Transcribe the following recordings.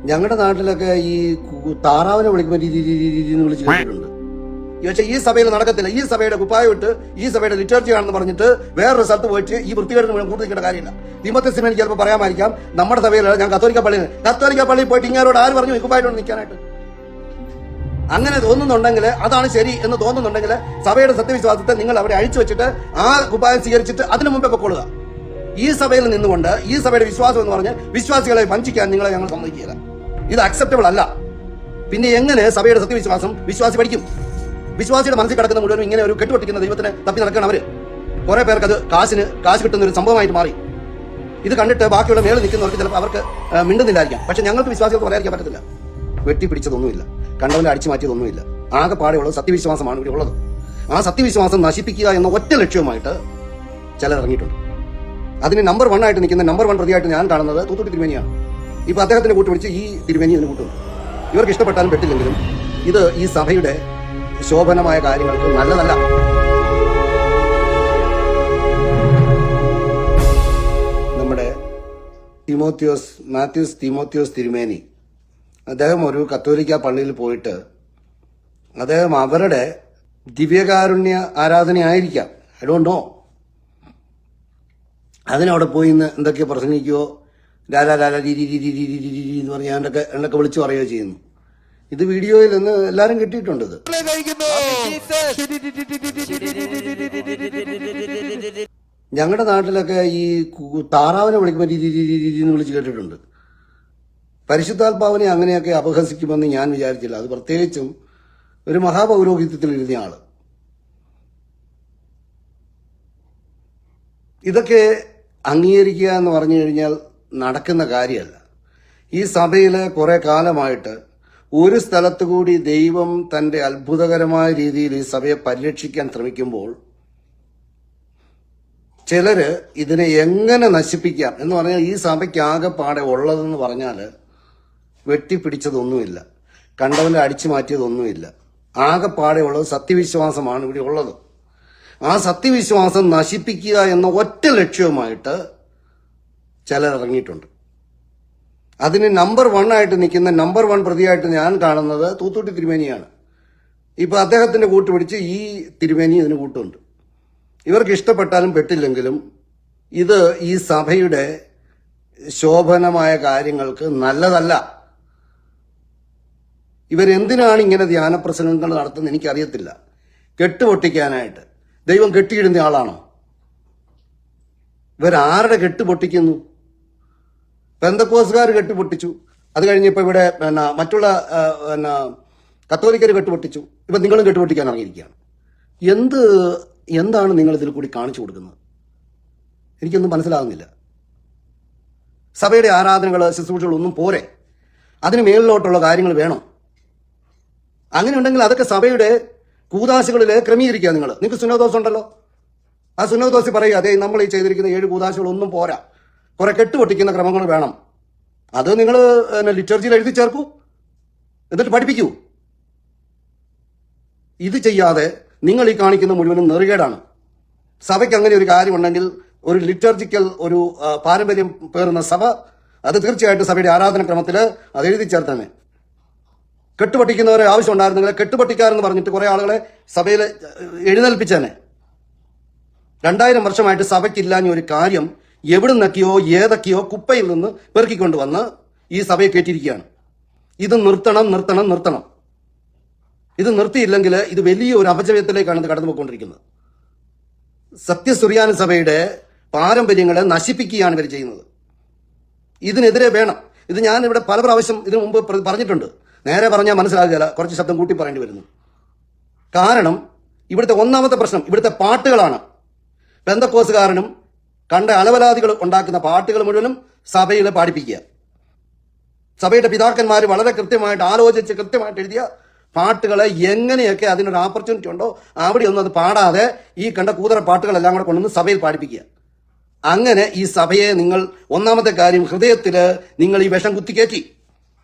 ഞങ്ങളുടെ നാട്ടിലൊക്കെ ഈ താറാവിനെ വിളിക്കുമ്പോൾ വിളിച്ച് കേട്ടിട്ടുണ്ട്. പക്ഷേ ഈ സഭയിൽ നടക്കത്തില്ല. ഈ സഭയുടെ കുപ്പായം ഇട്ട് ഈ സഭയുടെ ലിറ്റർജി ആണെന്ന് പറഞ്ഞിട്ട് വേറൊരു സ്ഥലത്ത് പോയിട്ട് ഈ വൃത്തികേട് കൂടുതൽ നിൽക്കേണ്ട കാര്യമില്ല. തിമോത്തി സിനിമ എനിക്ക് ചിലപ്പോൾ പറയാമായിരിക്കാം. നമ്മുടെ സഭയിലാണ്, ഞാൻ കത്തോലിക്ക പള്ളിയിൽ പോയിട്ട് ഇങ്ങനോട് ആര് പറഞ്ഞു കുപ്പായിട്ട് നിൽക്കാനായിട്ട്? അങ്ങനെ തോന്നുന്നുണ്ടെങ്കിൽ, അതാണ് ശരി എന്ന് തോന്നുന്നുണ്ടെങ്കിൽ സഭയുടെ സത്യവിശ്വാസത്തെ നിങ്ങൾ അവിടെ അഴിച്ചു വെച്ചിട്ട് ആ കുപ്പായം സ്വീകരിച്ചിട്ട് അതിനു മുമ്പേ പൊക്കോളുക. ഈ സഭയിൽ നിന്നുകൊണ്ട് ഈ സഭയുടെ വിശ്വാസം എന്ന് പറഞ്ഞ് വിശ്വാസികളെ വഞ്ചിക്കാൻ നിങ്ങളെ ഞങ്ങൾ സമ്മതിക്കുകയില്ല. ഇത് അക്സെപ്റ്റബിൾ അല്ല. പിന്നെ എങ്ങനെ സഭയുടെ സത്യവിശ്വാസം വിശ്വാസി പഠിക്കും? വിശ്വാസിയുടെ മനസ്സിൽ കിടക്കുന്ന മുഴുവനും ഇങ്ങനെ ഒരു കെട്ടുപൊട്ടിക്കുന്ന ദൈവത്തിനെ തപ്പി നടക്കണം അവര്. കുറെ പേർക്ക് അത് കാശ് കിട്ടുന്ന ഒരു സംഭവമായിട്ട് മാറി. ഇത് കണ്ടിട്ട് ബാക്കിയുള്ള മേളിൽ നിൽക്കുന്നവർക്ക് ചിലപ്പോൾ അവർക്ക് മിണ്ടുന്നില്ലായിരിക്കാം. പക്ഷെ ഞങ്ങൾക്ക് വിശ്വാസികൾക്ക് പറയാതിരിക്കാൻ പറ്റത്തില്ല. വെട്ടിപ്പിടിച്ചതൊന്നുമില്ല, കണ്ടവനെ അടിച്ചു മാറ്റിയതൊന്നുമില്ല. ആകെ പാടെയുള്ളത് സത്യവിശ്വാസമാണ് ഇവിടെ ഉള്ളത്. ആ സത്യവിശ്വാസം നശിപ്പിക്കുക എന്ന ഒറ്റ ലക്ഷ്യവുമായിട്ട് ചിലർ ഇറങ്ങിയിട്ടുണ്ട്. അതിന് നമ്പർ 1 ആയിട്ട് നിൽക്കുന്ന നമ്പർ 1 പ്രതിയായിട്ട് ഞാൻ കാണുന്നത് തൂത്തുക്കുടി തിരുമേനിയാണ്. ഇപ്പൊ അദ്ദേഹത്തിന്റെ കൂട്ടുപിടിച്ച് ഈ തിരുമേനി ഇതിന് കൂട്ടുന്നു. ഇവർക്ക് ഇഷ്ടപ്പെട്ടാലും പെട്ടില്ലെങ്കിലും ഇത് ഈ സഭയുടെ ശോഭനമായ കാര്യങ്ങൾക്ക് നല്ലതല്ല. നമ്മുടെ മാത്യൂസ് തിമോത്തിയോസ് തിരുമേനി, അദ്ദേഹം ഒരു കത്തോലിക്ക പള്ളിയിൽ പോയിട്ട് അദ്ദേഹം അവരുടെ ദിവ്യകാരുണ്യ ആരാധനയായിരിക്കാം, ഐ ഡോണ്ട് നോ, അതിനവിടെ പോയി ഇന്ന് എന്തൊക്കെ പ്രസംഗിക്കുകയോ എന്ന് പറഞ്ഞ് എന്നൊക്കെ വിളിച്ചു പറയുകയോ ചെയ്യുന്നു. ഇത് വീഡിയോയിൽ നിന്ന് എല്ലാരും കിട്ടിയിട്ടുണ്ട്. ഇത് ഞങ്ങളുടെ നാട്ടിലൊക്കെ ഈ താറാവിനെ വിളിക്കുമ്പോൾ വിളിച്ച് കേട്ടിട്ടുണ്ട്. പരിശുദ്ധാത്മാവിനെ അങ്ങനെയൊക്കെ അപഹസിക്കുമെന്ന് ഞാൻ വിചാരിച്ചില്ല. അത് പ്രത്യേകിച്ചും ഒരു മഹാപൗരോഹിത്യത്തിൽ ഇരുന്ന ആള്. ഇതൊക്കെ അംഗീകരിക്കുക എന്ന് പറഞ്ഞു കഴിഞ്ഞാൽ നടക്കുന്ന കാര്യമല്ല. ഈ സഭയില് കുറെ കാലമായിട്ട് ഒരു സ്ഥലത്തു കൂടി ദൈവം തന്റെ അത്ഭുതകരമായ രീതിയിൽ ഈ സഭയെ പരിരക്ഷിക്കാൻ ശ്രമിക്കുമ്പോൾ ചിലര് ഇതിനെ എങ്ങനെ നശിപ്പിക്കാം എന്ന് പറഞ്ഞാൽ ഈ സഭയ്ക്ക് ആകെപ്പാടെ ഉള്ളതെന്ന് പറഞ്ഞാൽ വെട്ടിപ്പിടിച്ചതൊന്നുമില്ല, കണ്ടവന്റെ അടിച്ചു മാറ്റിയതൊന്നുമില്ല. ആകെപ്പാടെ ഉള്ളത് സത്യവിശ്വാസമാണ് ഇവിടെ ഉള്ളത്. ആ സത്യവിശ്വാസം നശിപ്പിക്കുക എന്ന ഒറ്റ ലക്ഷ്യവുമായിട്ട് ചിലർ ഇറങ്ങിയിട്ടുണ്ട്. അതിന് നമ്പർ 1 ആയിട്ട് നിൽക്കുന്ന നമ്പർ 1 പ്രതിയായിട്ട് ഞാൻ കാണുന്നത് തൂത്തുക്കുടി തിരുമേനിയാണ്. ഇപ്പൊ അദ്ദേഹത്തിന്റെ കൂട്ടുപിടിച്ച് ഈ തിരുമേനി ഇതിന് കൂട്ടുണ്ട്. ഇവർക്ക് ഇഷ്ടപ്പെട്ടാലും പെട്ടില്ലെങ്കിലും ഇത് ഈ സഭയുടെ ശോഭനമായ കാര്യങ്ങൾക്ക് നല്ലതല്ല. ഇവരെന്തിനാണ് ഇങ്ങനെ ധ്യാനപ്രസംഗങ്ങൾ നടത്തുന്നത് എനിക്കറിയത്തില്ല. കെട്ടുപൊട്ടിക്കാനായിട്ട്. ദൈവം കെട്ടിയിടുന്ന ആളാണോ? ഇവരാരുടെ കെട്ടുപൊട്ടിക്കുന്നു? പെന്തക്കോസുകാർ കെട്ടുപൊട്ടിച്ചു, അത് കഴിഞ്ഞപ്പോൾ ഇവിടെ മറ്റുള്ള കത്തോലിക്കർ കെട്ടുപൊട്ടിച്ചു, ഇപ്പൊ നിങ്ങളും കെട്ടുപൊട്ടിക്കാൻ ഇറങ്ങിയിരിക്കുകയാണ്. എന്താണ് നിങ്ങൾ ഇതിൽ കൂടി കാണിച്ചു കൊടുക്കുന്നത്? എനിക്കൊന്നും മനസ്സിലാകുന്നില്ല. സഭയുടെ ആരാധനകൾ ശുശ്രൂഷകളൊന്നും പോരെ, അതിന് മേളിലോട്ടുള്ള കാര്യങ്ങൾ വേണം. അങ്ങനെ ഉണ്ടെങ്കിൽ അതൊക്കെ സഭയുടെ കൂദാശകളിൽ ക്രമീകരിക്കുക. നിങ്ങൾക്ക് സുന്നതദോസം ഉണ്ടല്ലോ, ആ സുന്നതദോസി പറയുക, അതെ നമ്മൾ ഈ ചെയ്തിരിക്കുന്ന 7 കൂദാശകളൊന്നും പോരാ, കുറെ കെട്ടുപൊട്ടിക്കുന്ന ക്രമങ്ങൾ വേണം. അത് നിങ്ങൾ ലിറ്റർജിയിൽ എഴുതി ചേർക്കൂ, എന്നിട്ട് പഠിപ്പിക്കൂ. ഇത് ചെയ്യാതെ നിങ്ങൾ ഈ കാണിക്കുന്ന മുഴുവനും നെറുകേടാണ്. സഭയ്ക്ക് അങ്ങനെ ഒരു കാര്യമുണ്ടെങ്കിൽ, ഒരു ലിറ്റർജിക്കൽ ഒരു പാരമ്പര്യം പേറുന്ന സഭ, അത് തീർച്ചയായിട്ടും സഭയുടെ ആരാധനക്രമത്തിൽ അത് എഴുതി ചേർത്തന്നെ. കെട്ടുപൊട്ടിക്കുന്നവരെ ആവശ്യം ഉണ്ടായിരുന്നെങ്കിൽ കെട്ടുപൊട്ടിക്കാരെന്ന് പറഞ്ഞിട്ട് കുറെ ആളുകളെ സഭയിൽ എഴുന്നേൽപ്പിച്ചേനെ. 2000 വർഷമായിട്ട് സഭയ്ക്കില്ലാഞ്ഞ ഒരു കാര്യം എവിടുന്നൊക്കെയോ ഏതൊക്കെയോ കുപ്പയിൽ നിന്ന് പെറുക്കിക്കൊണ്ടുവന്ന് ഈ സഭയെ കയറ്റിയിരിക്കുകയാണ്. ഇത് നിർത്തണം. ഇത് നിർത്തിയില്ലെങ്കിൽ ഇത് വലിയ ഒരു അപജയത്തിലേക്കാണ് ഇത് കടന്നു പോയിക്കൊണ്ടിരിക്കുന്നത്. സത്യസുറിയാനി സഭയുടെ പാരമ്പര്യങ്ങളെ നശിപ്പിക്കുകയാണ് ഇവർ ചെയ്യുന്നത്. ഇതിനെതിരെ വേണം. ഇത് ഞാൻ ഇവിടെ പല പ്രാവശ്യം ഇതിനു മുമ്പ് പറഞ്ഞിട്ടുണ്ട്. നേരെ പറഞ്ഞാൽ മനസ്സിലാകുകയില്ല, കുറച്ച് ശബ്ദം കൂട്ടി പറയേണ്ടി വരുന്നു. കാരണം ഇവിടുത്തെ ഒന്നാമത്തെ പ്രശ്നം ഇവിടുത്തെ പാട്ടുകളാണ്. പെന്തക്കോസുകാരനും കണ്ട അലവലാദികൾ ഉണ്ടാക്കുന്ന പാട്ടുകൾ മുഴുവനും സഭയിൽ പാടിപ്പിക്കുക. സഭയുടെ പിതാക്കന്മാർ വളരെ കൃത്യമായിട്ട് ആലോചിച്ച് കൃത്യമായിട്ട് എഴുതിയ പാട്ടുകളെ എങ്ങനെയൊക്കെ അതിനൊരു ഓപ്പർച്യൂണിറ്റി ഉണ്ടോ അവിടെയൊന്നും അത് പാടാതെ ഈ കണ്ട കൂതറ പാട്ടുകളെല്ലാം കൂടെ കൊണ്ടുവന്ന് സഭയിൽ പാടിപ്പിക്കുക. അങ്ങനെ ഈ സഭയെ നിങ്ങൾ ഒന്നാമത്തെ കാര്യം ഹൃദയത്തില് നിങ്ങൾ ഈ വിഷം കുത്തിക്കയറ്റി.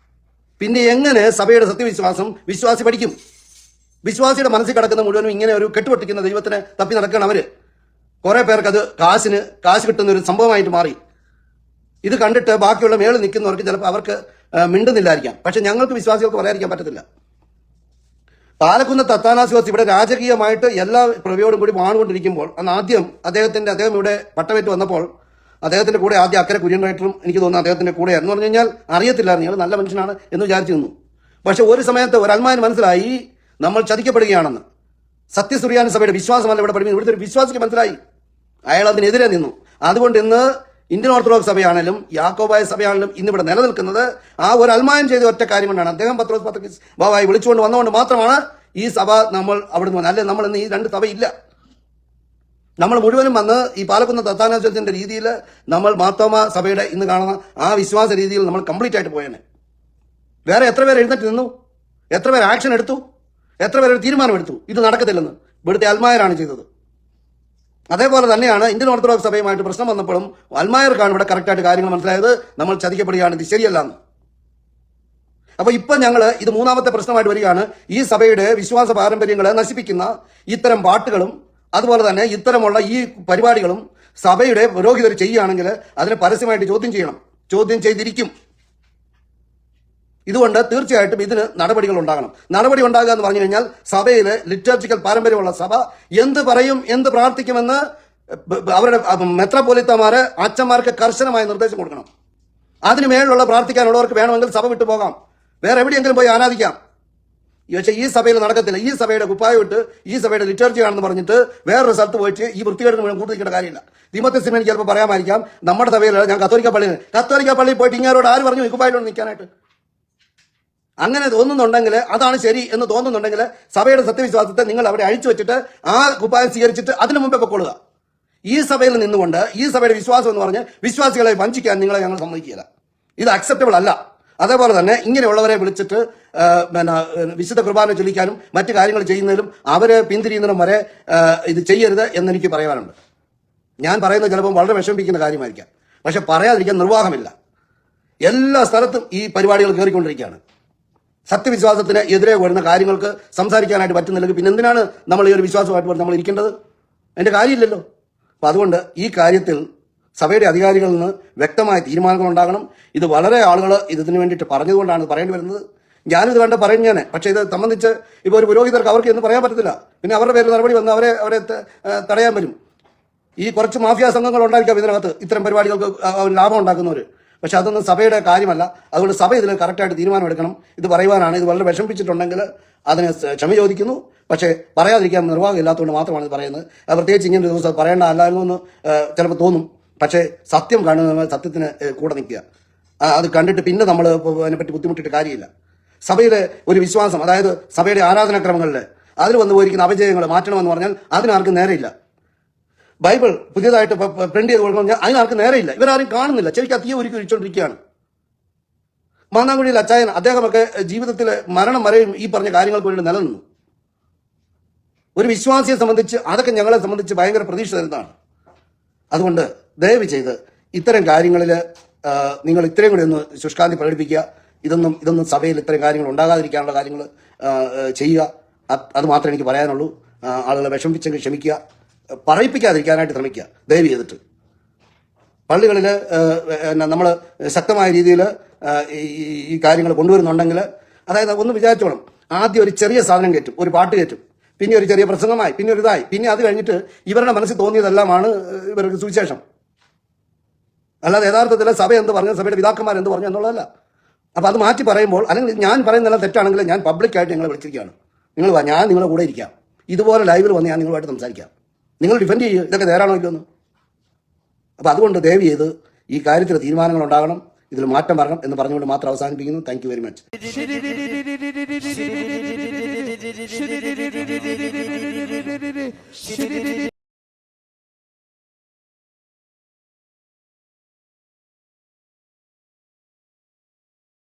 പിന്നെ എങ്ങനെ സഭയുടെ സത്യവിശ്വാസം വിശ്വാസി പഠിക്കും? വിശ്വാസിയുടെ മനസ്സിൽ കിടക്കുന്ന മുഴുവനും ഇങ്ങനെ ഒരു കെട്ടുപൊട്ടിക്കുന്ന ദൈവത്തിനെ തപ്പി നടക്കണം അവര്. കുറെ പേർക്ക് അത് കാശ് കിട്ടുന്ന ഒരു സംഭവമായിട്ട് മാറി. ഇത് കണ്ടിട്ട് ബാക്കിയുള്ള മേളിൽ നിൽക്കുന്നവർക്ക് ചിലപ്പോൾ അവർക്ക് മിണ്ടുന്നില്ലായിരിക്കാം. പക്ഷെ ഞങ്ങൾക്ക് വിശ്വാസികൾക്ക് പറയാതിരിക്കാൻ പറ്റത്തില്ല. പാലക്കുന്ന് അത്താനാസിയോസ് ഇവിടെ രാജകീയമായിട്ട് എല്ലാ പ്രവയോടും കൂടി വാണുകൊണ്ടിരിക്കുമ്പോൾ അന്ന് ആദ്യം അദ്ദേഹം ഇവിടെ പട്ടമേറ്റ് വന്നപ്പോൾ അദ്ദേഹത്തിന്റെ കൂടെ ആദ്യം അക്കരെ കുര്യൻ റൈറ്ററും എനിക്ക് തോന്നുന്നു അദ്ദേഹത്തിന്റെ കൂടെ എന്ന് പറഞ്ഞു കഴിഞ്ഞാൽ അറിയത്തില്ലായിരുന്നു, ഞങ്ങൾ നല്ല മനുഷ്യനാണ് എന്ന് വിചാരിച്ചു നിന്നു. പക്ഷെ ഒരു സമയത്ത് ഒരു അൽമായന് മനസ്സിലായി നമ്മൾ ചതിക്കപ്പെടുകയാണെന്ന്. സത്യസുറിയാനി സഭയുടെ വിശ്വാസമല്ല ഇവിടെ പഠിപ്പിക്കുന്നത്. ഇവിടുത്തെ ഒരു വിശ്വാസിക്ക് മനസ്സിലായി, അയാൾ അതിനെതിരെ നിന്നു. അതുകൊണ്ട് ഇന്ന് ഇന്ത്യൻ ഓർത്തഡോക്സ് സഭയാണെങ്കിലും യാക്കോബായ സഭയാണെങ്കിലും ഇന്നിവിടെ നിലനിൽക്കുന്നത് ആ ഒരു അൽമായൻ ചെയ്ത ഒറ്റ കാര്യം കൊണ്ടാണ്. അദ്ദേഹം പത്രോസ് പത്രോസ് ബാബായി വിളിച്ചുകൊണ്ട് വന്നുകൊണ്ട് മാത്രമാണ് ഈ സഭ നമ്മൾ അവിടെ നിന്ന് അല്ലെ നമ്മൾ ഇന്ന് ഈ രണ്ട് സഭയില്ല. നമ്മൾ മുഴുവനും വന്ന് ഈ പാലക്കുന്ന് തത്താനാശ്വരത്തിന്റെ രീതിയിൽ നമ്മൾ മാർത്തോമ സഭയുടെ ഇന്ന് കാണുന്ന ആ വിശ്വാസ രീതിയിൽ നമ്മൾ കംപ്ലീറ്റ് ആയിട്ട് പോയേനെ. വേറെ എത്ര പേര് എഴുന്നേറ്റ് നിന്നു, എത്ര പേര് ആക്ഷൻ എടുത്തു, എത്ര പേര് തീരുമാനമെടുത്തു ഇത് നടക്കത്തില്ലെന്ന്. ഇവിടുത്തെ അൽമായരാണ് ചെയ്തത്. അതേപോലെ തന്നെയാണ് ഇന്ത്യൻ ഓർത്തഡോക്സ് സഭയുമായിട്ട് പ്രശ്നം വന്നപ്പോഴും അൽമായർക്കാണ് ഇവിടെ കറക്റ്റായിട്ട് കാര്യങ്ങൾ മനസ്സിലായത്, നമ്മൾ ചതിക്കപ്പെടുകയാണ്, ഇത് ശരിയല്ലാന്ന്. അപ്പൊ ഇപ്പൊ ഞങ്ങൾ ഇത് മൂന്നാമത്തെ പ്രശ്നമായിട്ട് വരികയാണ്. ഈ സഭയുടെ വിശ്വാസ പാരമ്പര്യങ്ങളെ നശിപ്പിക്കുന്ന ഇത്തരം പാട്ടുകളും അതുപോലെ തന്നെ ഇത്തരമുള്ള ഈ പരിപാടികളും സഭയുടെ പുരോഹിതർ ചെയ്യുകയാണെങ്കിൽ അതിനെ പരസ്യമായിട്ട് ചോദ്യം ചെയ്തിരിക്കും. ഇതുകൊണ്ട് തീർച്ചയായിട്ടും ഇതിന് നടപടികൾ ഉണ്ടാകണം. നടപടി ഉണ്ടാകുക എന്ന് പറഞ്ഞു കഴിഞ്ഞാൽ സഭയിലെ ലിറ്റർജിക്കൽ പാരമ്പര്യമുള്ള സഭ എന്ത് പറയും, എന്ത് പ്രാർത്ഥിക്കുമെന്ന് അവരുടെ മെത്രാപ്പൊലീത്തമാര് അച്ഛന്മാർക്ക് കർശനമായ നിർദ്ദേശം കൊടുക്കണം. അതിന് മേലുള്ള പ്രാർത്ഥിക്കാനുള്ളവർക്ക് വേണമെങ്കിൽ സഭ വിട്ടു പോകാം, വേറെ എവിടെയെങ്കിലും പോയി ആരാധിക്കാം. പക്ഷേ ഈ സഭയിൽ നടക്കത്തില്ല. ഈ സഭയുടെ കുപ്പായം ഇട്ട് ഈ സഭയുടെ ലിറ്റർജി ആണെന്ന് പറഞ്ഞിട്ട് വേറൊരു സ്ഥലത്ത് പോയിട്ട് ഈ വൃത്തികേടിന് മുഴുവൻ കൂട്ടിരിക്കേണ്ട കാര്യമില്ല. തീമോഥെയോസിന് എനിക്ക് ചിലപ്പോൾ പറയാമായിരിക്കാം, നമ്മുടെ സഭയിൽ ഞാൻ കത്തോലിക്ക പള്ളിയിൽ പോയിട്ട് ഇങ്ങാരോട് ആര് പറഞ്ഞു ഈ കുപ്പായിട്ടോട് നിൽക്കാനായിട്ട്? അങ്ങനെ തോന്നുന്നുണ്ടെങ്കിൽ, അതാണ് ശരി എന്ന് തോന്നുന്നുണ്ടെങ്കിൽ സഭയുടെ സത്യവിശ്വാസത്തെ നിങ്ങൾ അവിടെ അഴിച്ചു വെച്ചിട്ട് ആ കുപ്പായം സ്വീകരിച്ചിട്ട് അതിനു മുമ്പേ പൊക്കൊള്ളുക. ഈ സഭയിൽ നിന്നുകൊണ്ട് ഈ സഭയുടെ വിശ്വാസം എന്ന് പറഞ്ഞ് വിശ്വാസികളെ വഞ്ചിക്കാൻ നിങ്ങളെ ഞങ്ങൾ സമ്മതിക്കില്ല. ഇത് അക്സെപ്റ്റബിൾ അല്ല. അതേപോലെ തന്നെ ഇങ്ങനെയുള്ളവരെ വിളിച്ചിട്ട് വിശുദ്ധ കുർബാന ചൊല്ലിക്കാനും മറ്റു കാര്യങ്ങൾ ചെയ്യുന്നതിലും അവരെ പിന്തിരിയുന്നതിനും വരെ ഇത് ചെയ്യരുത് എന്നെനിക്ക് പറയാനുണ്ട്. ഞാൻ പറയുന്നത് ചിലപ്പോൾ വളരെ വിഷമിപ്പിക്കുന്ന കാര്യമായിരിക്കാം, പക്ഷെ പറയാതിരിക്കാൻ നിർവാഹമില്ല. എല്ലാ സ്ഥലത്തും ഈ പരിപാടികൾ കയറിക്കൊണ്ടിരിക്കുകയാണ്. സത്യവിശ്വാസത്തിന് എതിരെ വരുന്ന കാര്യങ്ങൾക്ക് സംസാരിക്കാനായിട്ട് പറ്റുന്നില്ലെങ്കിൽ പിന്നെ എന്തിനാണ് നമ്മൾ ഈ ഒരു വിശ്വാസമായിട്ട് നമ്മൾ ഇരിക്കേണ്ടത്? അതിന്റെ കാര്യമില്ലല്ലോ. അപ്പൊ അതുകൊണ്ട് ഈ കാര്യത്തിൽ സഭയുടെ അധികാരികളിൽ നിന്ന് വ്യക്തമായ തീരുമാനങ്ങൾ ഉണ്ടാകണം. ഇത് വളരെ ആളുകൾ ഇതിന് വേണ്ടിയിട്ട് പറഞ്ഞതുകൊണ്ടാണ് പറയേണ്ടി വരുന്നത്. ഞാനിത് വേണ്ട പറയുന്നതാണ്. പക്ഷേ ഇത് സംബന്ധിച്ച് ഇപ്പോൾ ഒരു പുരോഹിതർക്ക് അവർക്ക് എന്ന് പറയാൻ പറ്റത്തില്ല. പിന്നെ അവരുടെ പേരിൽ നടപടി വന്ന് അവരെ തടയാൻ വരും. ഈ കുറച്ച് മാഫിയ സംഘങ്ങൾ ഉണ്ടായിരിക്കാം ഇതിനകത്ത് ഇത്തരം പരിപാടികൾക്ക് ലാഭം ഉണ്ടാക്കുന്നവർ. പക്ഷെ അതൊന്നും സഭയുടെ കാര്യമല്ല. അതുകൊണ്ട് സഭ ഇതിൽ കറക്റ്റായിട്ട് തീരുമാനമെടുക്കണം. ഇത് പറയുവാനാണ്. ഇത് വളരെ വിഷമിപ്പിച്ചിട്ടുണ്ടെങ്കിൽ അതിന് ക്ഷമ ചോദിക്കുന്നു. പക്ഷേ പറയാതിരിക്കാൻ നിർവാഹം ഇല്ലാത്തതുകൊണ്ട് മാത്രമാണ് ഇത് പറയുന്നത്. പ്രത്യേകിച്ച് ഇങ്ങനെ ഒരു ദിവസം പറയേണ്ട അല്ലായിരുന്നു എന്ന് ചിലപ്പോൾ തോന്നും. പക്ഷേ സത്യം കാണുന്ന സത്യത്തിന് കൂടെ നിൽക്കുക. അത് കണ്ടിട്ട് പിന്നെ നമ്മൾ അതിനെപ്പറ്റി ബുദ്ധിമുട്ടിയിട്ട് കാര്യമില്ല. സഭയുടെ ഒരു വിശ്വാസം, അതായത് സഭയുടെ ആരാധനാക്രമങ്ങളിൽ അതിൽ വന്നു പോയിരിക്കുന്ന അപജയങ്ങൾ മാറ്റണമെന്ന് പറഞ്ഞാൽ അതിനാർക്കും നേരെയില്ല. ബൈബിൾ പുതിയതായിട്ട് പ്രിന്റ് ചെയ്ത് കൊടുക്കണം അതിനാർക്കും നേരെയില്ല. ഇവരാരും കാണുന്നില്ല, ചെവിക്ക് തീയെ ഒരുക്കി ഒഴിച്ചുകൊണ്ടിരിക്കുകയാണ്. മാന്നാങ്കുഴിയിൽ അച്ചായൻ അദ്ദേഹമൊക്കെ ജീവിതത്തിൽ മരണം വരെയും ഈ പറഞ്ഞ കാര്യങ്ങൾക്ക് വേണ്ടി നിലനിന്നു. ഒരു വിശ്വാസിയെ സംബന്ധിച്ച് അതൊക്കെ ഞങ്ങളെ സംബന്ധിച്ച് ഭയങ്കര പ്രതീക്ഷ തരുന്നതാണ്. അതുകൊണ്ട് ദയവ് ചെയ്ത് ഇത്തരം കാര്യങ്ങളിൽ നിങ്ങൾ ഇത്രയും കൂടി ഒന്ന് ശുഷ്കാന്തി പ്രകടിപ്പിക്കുക. ഇതൊന്നും സഭയിൽ ഇത്തരം കാര്യങ്ങൾ ഉണ്ടാകാതിരിക്കാനുള്ള കാര്യങ്ങൾ ചെയ്യുക. അത് മാത്രമേ എനിക്ക് പറയാനുള്ളൂ. ആളുകളെ വിഷമിപ്പിച്ചെങ്കിൽ ക്ഷമിക്കുക, പറയിപ്പിക്കാതിരിക്കാനായിട്ട് ശ്രമിക്കുക ദയവ് ചെയ്തിട്ട്. പള്ളികളിൽ നമ്മൾ ശക്തമായ രീതിയിൽ ഈ കാര്യങ്ങൾ കൊണ്ടുവരുന്നുണ്ടെങ്കിൽ, അതായത് ഒന്ന് വിചാരിച്ചോണം, ആദ്യം ഒരു ചെറിയ സാധനം കയറ്റും, ഒരു പാട്ട് കയറ്റും, പിന്നെ ഒരു ചെറിയ പ്രസംഗമായി, പിന്നെ ഒരു ഇതായി, പിന്നെ അത് കഴിഞ്ഞിട്ട് ഇവരുടെ മനസ്സിൽ തോന്നിയതെല്ലാമാണ് ഇവർക്ക് സുവിശേഷം. അല്ലാതെ യഥാർത്ഥത്തിൽ സഭ എന്ത് പറഞ്ഞു, സഭയുടെ പിതാക്കന്മാർ എന്ത് പറഞ്ഞു എന്നുള്ളതല്ല. അപ്പം അത് മാറ്റി പറയുമ്പോൾ, അല്ലെങ്കിൽ ഞാൻ പറയുന്നതെല്ലാം തെറ്റാണെങ്കിൽ ഞാൻ പബ്ലിക്കായിട്ട് നിങ്ങളെ വിളിച്ചിരിക്കുകയാണ്. നിങ്ങൾ ഞാൻ നിങ്ങളുടെ കൂടെ ഇരിക്കാം, ഇതുപോലെ ലൈവിൽ വന്ന് ഞാൻ നിങ്ങളുമായിട്ട് സംസാരിക്കാം. നിങ്ങൾ ഡിഫെൻഡ് ചെയ്യുക, ഇതൊക്കെ നേരാണോ ഇല്ലെന്ന്. അപ്പം അതുകൊണ്ട് ദയവ് ചെയ്ത് ഈ കാര്യത്തിൽ തീരുമാനങ്ങൾ ഉണ്ടാകണം, ഇതിൽ മാറ്റം വരണം എന്ന് പറഞ്ഞുകൊണ്ട് മാത്രം അവസാനിപ്പിക്കുന്നു. Thank you very much.